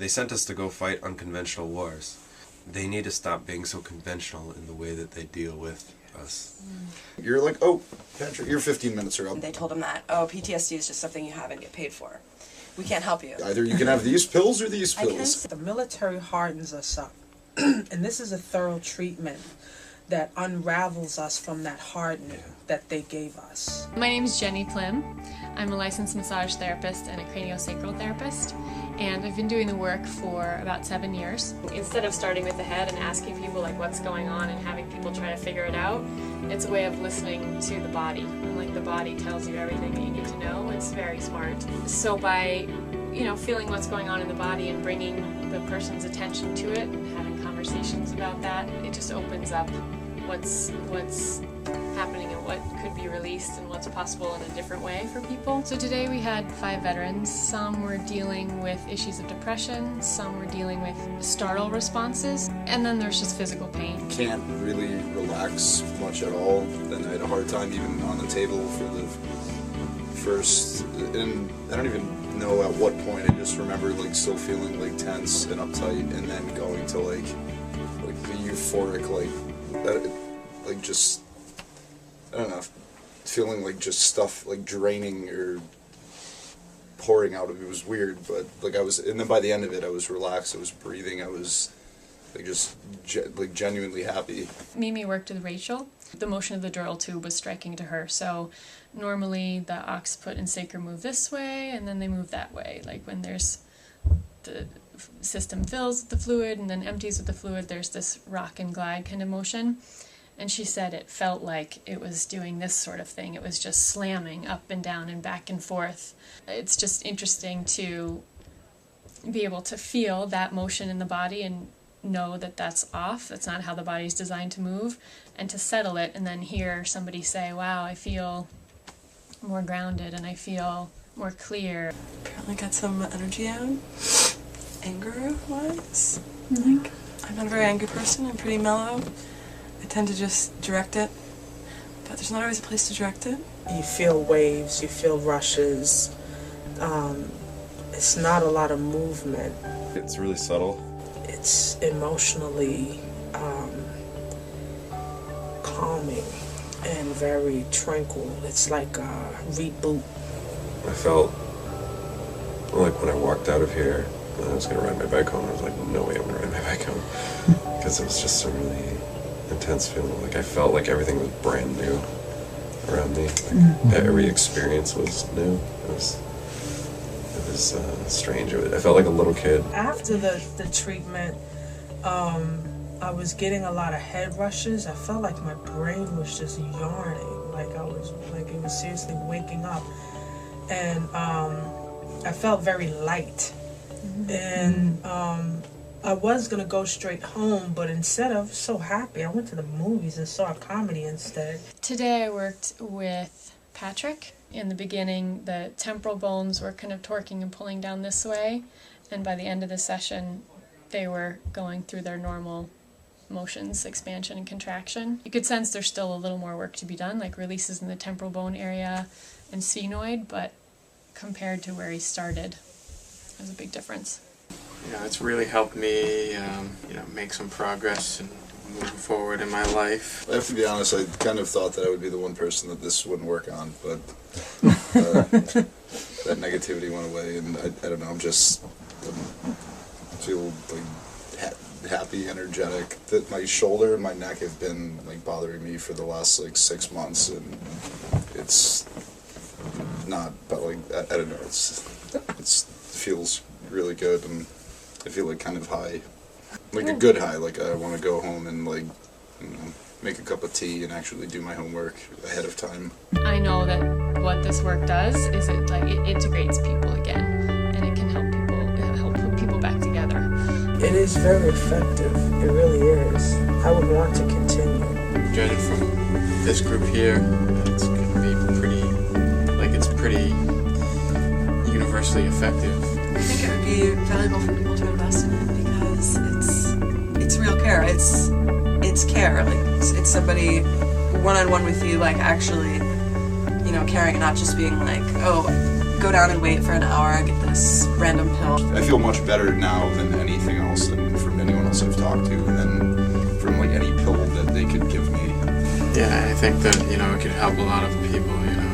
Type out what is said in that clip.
They sent us to go fight unconventional wars. They need to stop being so conventional in the way that they deal with us. You're like, oh, Patrick, your 15 minutes are up. They told him that, oh, PTSD is just something you have and get paid for. We can't help you. Either you can have these pills or these I can pills. see- The military hardens us up, and this is a thorough treatment that unravels us from that hardening that they gave us. My name is Jenny Plim. I'm a licensed massage therapist and a craniosacral therapist, and I've been doing the work for about 7 years. Instead of starting with the head and asking people like what's going on and having people try to figure it out, it's a way of listening to the body. And like the body tells you everything that you need to know. It's very smart. So by, feeling what's going on in the body and bringing the person's attention to it and having conversations about that, it just opens up what's happening and what could be released and what's possible in a different way for people. So today we had 5 veterans. Some were dealing with issues of depression, some were dealing with startle responses, and then there's just physical pain. Can't really relax much at all. Then I had a hard time even on the table for the first, and I don't even know at what point. I just remember still feeling tense and uptight, and then going to the euphoric just, I don't know, feeling just stuff draining or pouring out of me. It was weird, but and then by the end of it I was relaxed, I was breathing, I was just genuinely happy. Mimi worked with Rachel. The motion of the dural tube was striking to her, so normally the occiput and sacrum move this way and then they move that way. Like when there's the system fills with the fluid and then empties with the fluid, there's this rock and glide kind of motion. And she said it felt like it was doing this sort of thing. It was just slamming up and down and back and forth. It's just interesting to be able to feel that motion in the body and know that that's off. That's not how the body's designed to move. And to settle it and then hear somebody say, wow, I feel more grounded and I feel more clear. Apparently got some energy out. Anger-wise. I'm not a very angry person. I'm pretty mellow. I tend to just direct it, but there's not always a place to direct it. You feel waves, you feel rushes. It's not a lot of movement. It's really subtle. It's emotionally calming and very tranquil. It's like a reboot. I felt like when I walked out of here and I was going to ride my bike home, I was like, no way I'm going to ride my bike home. Because it was just a really intense feeling. I felt like everything was brand new around me. Every experience was new. It was strange. I felt like a little kid. After the treatment, I was getting a lot of head rushes. I felt like my brain was just yarning. It was seriously waking up. And I felt very light. And I was going to go straight home, but instead I was so happy. I went to the movies and saw a comedy instead. Today I worked with Patrick. In the beginning, the temporal bones were kind of torquing and pulling down this way, and by the end of the session, they were going through their normal motions, expansion and contraction. You could sense there's still a little more work to be done, like releases in the temporal bone area and sphenoid, but compared to where he started, there's a big difference. It's really helped me, make some progress and move forward in my life. I have to be honest, I kind of thought that I would be the one person that this wouldn't work on, but that negativity went away, and I don't know, feel happy, energetic. That my shoulder and my neck have been bothering me for the last 6 months, and it's not, but I don't know, it feels really good, and I feel kind of high, a good high. I want to go home and make a cup of tea and actually do my homework ahead of time. I know that what this work does is it integrates people again, and it can help put people back together. It is very effective. It really is. I would want to continue. Judging from this group here, it's going to be pretty universally effective. I think it would be valuable for people to invest in it because it's real care. It's care. It's somebody one-on-one with you, actually, caring, and not just being oh, go down and wait for an hour, I get this random pill. I feel much better now than anything else, than from anyone else I've talked to, and then from like any pill that they could give me. Yeah, I think that, you know, it could help a lot of people, you know.